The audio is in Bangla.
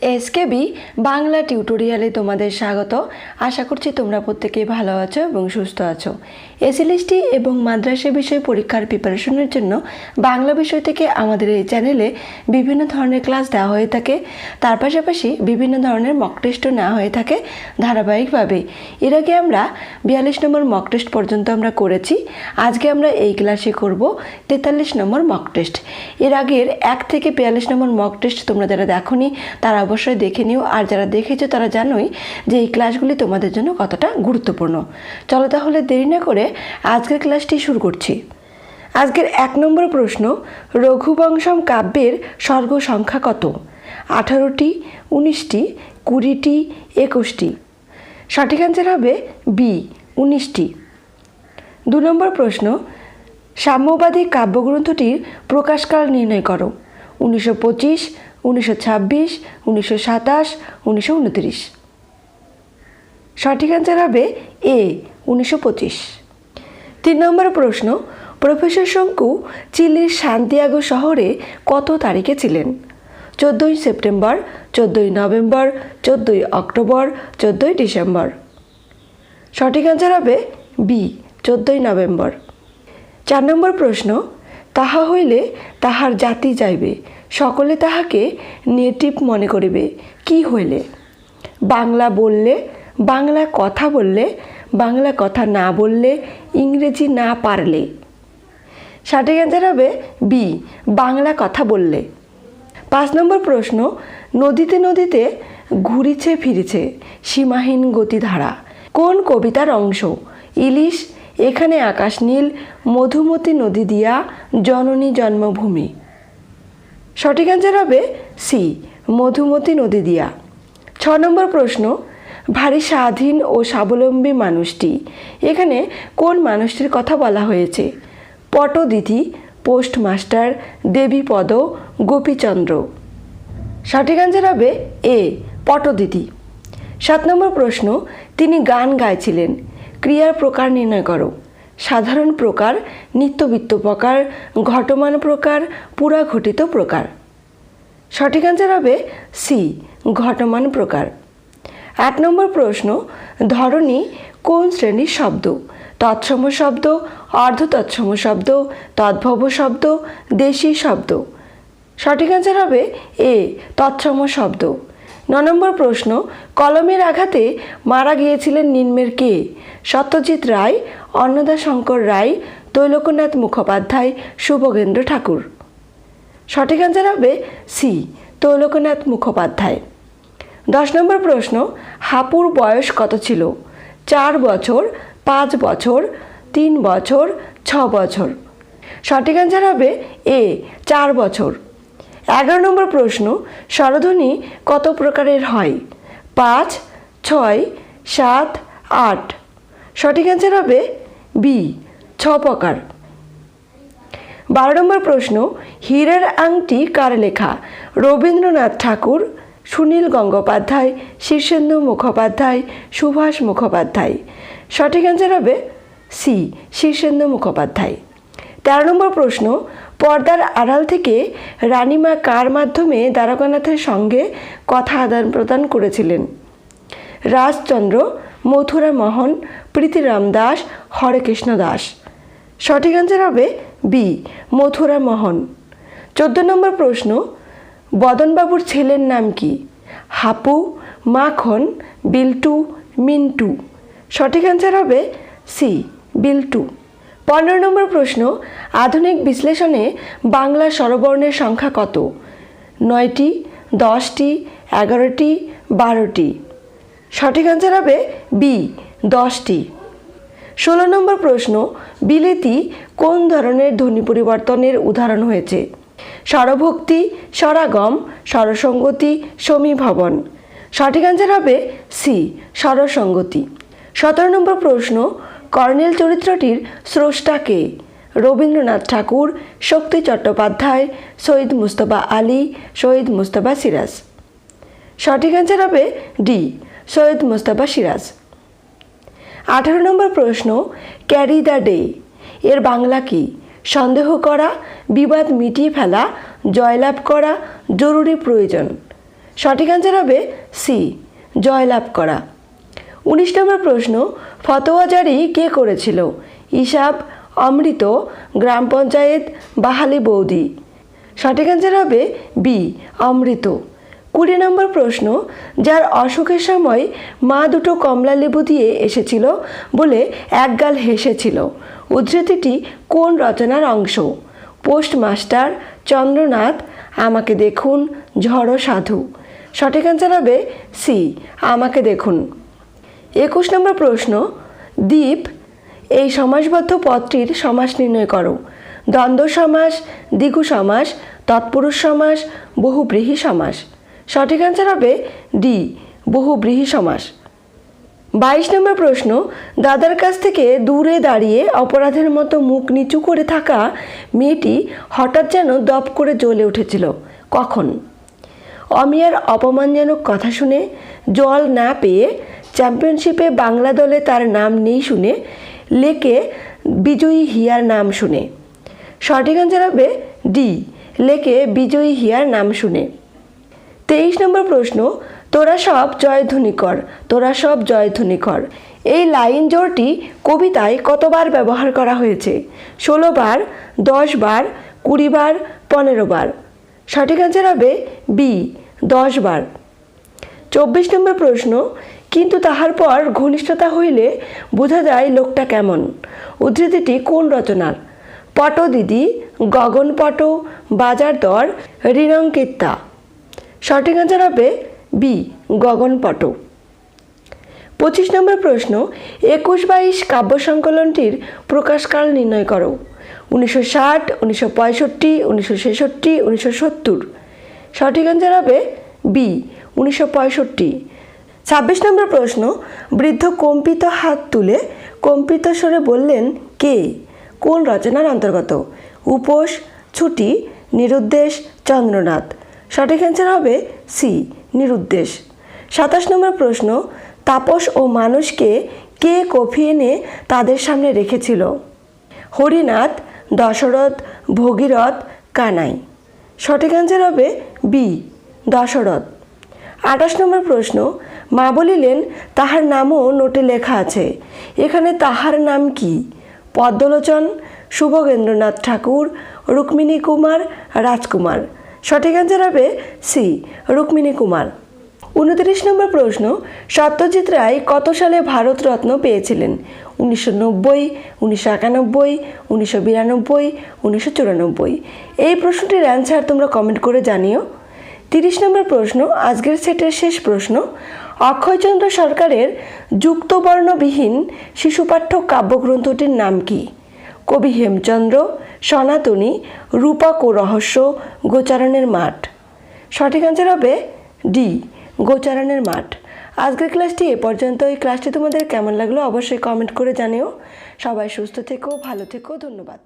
এসকেবি বাংলা টিউটোরিয়ালে তোমাদের স্বাগত। আশা করছি তোমরা প্রত্যেকেই ভালো আছো এবং সুস্থ আছো। এসএলএসটি এবং মাদ্রাসা বিষয় পরীক্ষার প্রিপারেশনের জন্য বাংলা বিষয় থেকে আমাদের এই চ্যানেলে বিভিন্ন ধরনের ক্লাস দেওয়া হয়ে থাকে। তার পাশাপাশি বিভিন্ন ধরনের মক টেস্টও নেওয়া হয়ে থাকে ধারাবাহিকভাবে। এর আগে আমরা 42 নম্বর মক টেস্ট পর্যন্ত আমরা করেছি। আজকে আমরা এই ক্লাসে করব 43 নম্বর মক টেস্ট। এর আগের 1 থেকে 42 নম্বর মক টেস্ট তোমরা যারা দেখোনি তারা অবশ্যই দেখে নিও, আর যারা দেখেছো তারা জানোই যে এই ক্লাসগুলি তোমাদের জন্য কতটা গুরুত্বপূর্ণ। চলো তাহলে দেরি না করে আজকের ক্লাসটি শুরু করছি। আজকের 1 নম্বর প্রশ্ন, রঘুবংশম কাব্যের সর্গ সংখ্যা কত? 18টি, 19টি, 20টি, 21টি? সঠিক অ্যান্সার হবে বি, 19টি। 2 নম্বর প্রশ্ন, সাম্যবাদী কাব্যগ্রন্থটির প্রকাশকাল নির্ণয় করো। 1925, 1926, 1927, 1929? সঠিক অ্যান্সার হবে এ, 1925। 3 নম্বর প্রশ্ন, প্রফেসর শঙ্কু চিলির সান্তিয়াগো শহরে কত তারিখে ছিলেন? 14ই সেপ্টেম্বর, 14ই নভেম্বর, 14ই অক্টোবর, 14ই ডিসেম্বর? সঠিক অ্যান্সার হবে বি, 14ই নভেম্বর। 4 নম্বর প্রশ্ন, তাহা হইলে তাহার জাতি যাইবে, সকলে তাহাকে নেটিভ মনে করিবে, কি হইলে? বাংলা বললে, বাংলা কথা বললে, বাংলা কথা না বললে, ইংরেজি না পারলে? সঠিক অ্যান্সার হবে বি, বাংলা কথা বললে। 5 নম্বর প্রশ্ন, নদীতে নদীতে ঘুরিছে ফিরিছে সীমাহীন গতিধারা, কোন কবিতার অংশ? ইলিশ, এখানে আকাশ নীল, মধুমতি নদী দিয়া, জননী জন্মভূমি? সঠিক অ্যান্সার হবে সি, মধুমতি নদী দিয়া। 6 নম্বর প্রশ্ন, ভারী স্বাধীন ও স্বাবলম্বী মানুষটি, এখানে কোন মানুষটির কথা বলা হয়েছে? পটদিতি, পোস্টমাস্টার, দেবীপদ, গোপীচন্দ্র? সঠিক অ্যান্সার হবে এ, পটদিতি। 7 নম্বর প্রশ্ন, তিনি গান গাইছিলেন, ক্রিয়ার প্রকার নির্ণয় করো। সাধারণ প্রকার, নিত্যবিত্ত প্রকার, ঘটমান প্রকার, পুরাঘটিত প্রকার? সঠিক অ্যান্সার হবে সি, ঘটমান প্রকার। 8 নম্বর প্রশ্ন, ধরনী কোন শ্রেণীর শব্দ? তৎসম শব্দ, অর্ধতৎসম শব্দ, তদ্ভব শব্দ, দেশি শব্দ? সঠিক অ্যান্সার হবে এ, তৎসম শব্দ। 9 নম্বর প্রশ্ন, কলমের আঘাতে মারা গিয়েছিলেন নিম্নের কে? সত্যজিৎ রায়, অন্নদাশঙ্কর রায়, তৈলকনাথ মুখোপাধ্যায়, শুভোগেন্দ্র ঠাকুর? সঠিক অ্যান্সার হবে সি, তৈলকনাথ মুখোপাধ্যায়। 10 নম্বর প্রশ্ন, হাপুর বয়স কত ছিল? 4 বছর, 5 বছর, 3 বছর, 6 বছর? সঠিক অ্যান্সার হবে এ, 4 বছর। 11 নম্বর প্রশ্ন, স্বরধ্বনি কত প্রকারের হয়? 5, 6, 7, 8? সঠিক অ্যান্সার হবে বি, 6 প্রকার। 12 নম্বর প্রশ্ন, হীরের আংটি কার লেখা? রবীন্দ্রনাথ ঠাকুর, সুনীল গঙ্গোপাধ্যায়, শীর্ষেন্দু মুখোপাধ্যায়, সুভাষ মুখোপাধ্যায়? সঠিক অ্যান্সার হবে সি, শীর্ষেন্দু মুখোপাধ্যায়। 13 নম্বর প্রশ্ন, পর্দার আড়াল থেকে রানীমা কার মাধ্যমে দ্বারকানাথের সঙ্গে কথা আদান প্রদান করেছিলেন? রাজচন্দ্র, মথুরা মোহন, প্রীতিরাম দাস, হরেকৃষ্ণ দাস? সঠিক অ্যান্সার হবে বি, মথুরা মোহন। 14 নম্বর প্রশ্ন, বদনবাবুর ছেলের নাম কি? হাপু, মাখন, বিল্টু, মিন্টু? সঠিক অ্যান্সার হবে সি, বিল্টু। 15 নম্বর প্রশ্ন, আধুনিক বিশ্লেষণে বাংলা স্বরবর্ণের সংখ্যা কত? 9টি, 10টি, 11টি, 12টি? সঠিক অ্যান্সার হবে বি, 10টি। 16 নম্বর প্রশ্ন, বিলেতি কোন ধরনের ধ্বনি পরিবর্তনের উদাহরণ হয়েছে? স্বরভক্তি, স্বরাগম, স্বরসঙ্গতি, সমীভবন? সঠিক অ্যান্সার হবে সি, স্বরসঙ্গতি। 17 নম্বর প্রশ্ন, কর্নেল চরিত্রটির স্রষ্টা কে? রবীন্দ্রনাথ ঠাকুর, শক্তি চট্টোপাধ্যায়, সৈয়দ মুস্তফা আলী, সৈয়দ মুস্তফা সিরাজ? সঠিক অ্যান্সার হবে ডি, সৈয়দ মুস্তফা সিরাজ। 18 নম্বর প্রশ্ন, ক্যারি দ্য ডে এর বাংলা কি? সন্দেহ করা, বিবাদ মিটিয়ে ফেলা, জয়লাভ করা, জরুরি প্রয়োজন? সঠিক আনসার হবে সি, জয়লাভ করা। 19 নম্বর প্রশ্ন, ফতোয়া জারি কে করেছিল? ইসাব, অমৃত, গ্রাম পঞ্চায়েত, বাহালি বৌদি। সঠিক আনসার হবে বি, অমৃত। 20 নম্বর প্রশ্ন, যার অসুখের সময় মা দুটো কমলা লেবু দিয়ে এসেছিল বলে একগাল হেসেছিল, উদ্ধৃতিটি কোন রচনার অংশ? পোস্টমাস্টার, চন্দ্রনাথ, আমাকে দেখুন, ঝড়ো সাধু। সঠিক আনসার হবে সি, আমাকে দেখুন। 21 নম্বর প্রশ্ন, দ্বীপ এই সমাসবদ্ধ পদটির সমাস নির্ণয় করো। দ্বন্দ্ব সমাস, দ্বিগু সমাস, তৎপুরুষ সমাস, বহুব্রীহি সমাস। সঠিক আনসার হবে ডি, বহুব্রীহি সমাস। 22 নম্বর প্রশ্ন, দাদার কাছ থেকে দূরে দাঁড়িয়ে অপরাধের মতো মুখ নিচু করে থাকা মেয়েটি হঠাৎ যেন দপ করে জ্বলে উঠেছিল, কখন? অমিয়ার অপমানজনক কথা শুনে, জল না পেয়ে, চ্যাম্পিয়নশিপে বাংলা দলে তার নাম নেই শুনে, লেকে বিজয়ী হিয়ার নাম শুনে। সঠিক আনসার হবে ডি, লেকে বিজয়ী হিয়ার নাম শুনে। 23 নম্বর প্রশ্ন, তোরা সব জয়ধ্বনি কর, তোরা সব জয়ধ্বনি কর। এই লাইন জোড়টি কবিতায় কতবার ব্যবহার করা হয়েছে? 16 বার, 10 বার, 20 বার, 15 বার। সঠিক আনসার হবে বি, 10 বার। 24 নম্বর প্রশ্ন, কিন্তু তাহার পর ঘনিষ্ঠতা হইলে বোঝা যায় লোকটা কেমন, উদ্ধৃতিটি কোন রচনার? পট দিদি, গগনপট, বাজার দর, ঋণঙ্কিতা। সঠিক আনসার হবে বি, গগনপট। 25 নম্বর প্রশ্ন, 21-22 কাব্য সংকলনটির প্রকাশকাল নির্ণয় করো। 1960, 1965, 1966, 1970। সঠিক আনসার হবে বি, 1965। 26 নম্বর প্রশ্ন, বৃদ্ধ কম্পিত হাত তুলে কম্পিত স্বরে বললেন কে, কোন রচনার অন্তর্গত? উপোস, ছুটি, নিরুদ্দেশ, চন্দ্রনাথ। সঠিক অ্যান্সার হবে সি, নিরুদ্দেশ। 27 নম্বর প্রশ্ন, তাপস ও মানুষকে কে কফি এনে তাদের সামনে রেখেছিল? হরিনাথ, দশরথ, ভগীরথ, কানাই। সঠিক অ্যান্সার হবে বি, দশরথ। 28 নম্বর প্রশ্ন, মা বলিলেন তাহার নামও নোটে লেখা আছে, এখানে তাহার নাম কি? পদ্মলোচন, শুভগেন্দ্রনাথ ঠাকুর, রুক্মিণী কুমার, রাজকুমার। সঠিক অ্যান্সার হবে সি, রুক্মিণী কুমার। 29 নম্বর প্রশ্ন, সত্যজিৎ রায় কত সালে ভারতরত্ন পেয়েছিলেন? 1990, 1991, 1992, 1994। এই প্রশ্নটির অ্যান্সার তোমরা কমেন্ট করে জানিও। 30 নম্বর প্রশ্ন, আজকের সেটের শেষ প্রশ্ন, অক্ষয়চন্দ্র সরকারের যুক্তবর্ণবিহীন শিশুপাঠ্য কাব্যগ্রন্থটির নাম কি? কবি হেমচন্দ্র, সনাতনী, রূপক ও রহস্য, গোচারণের মাঠ। সঠিক অ্যান্সার হবে ডি, গোচারণের মাঠ। আজকের ক্লাসটি এ পর্যন্ত। এই ক্লাসটি তোমাদের কেমন লাগলো অবশ্যই কমেন্ট করে জানিও। সবাই সুস্থ থেকো, ভালো থেকো, ধন্যবাদ।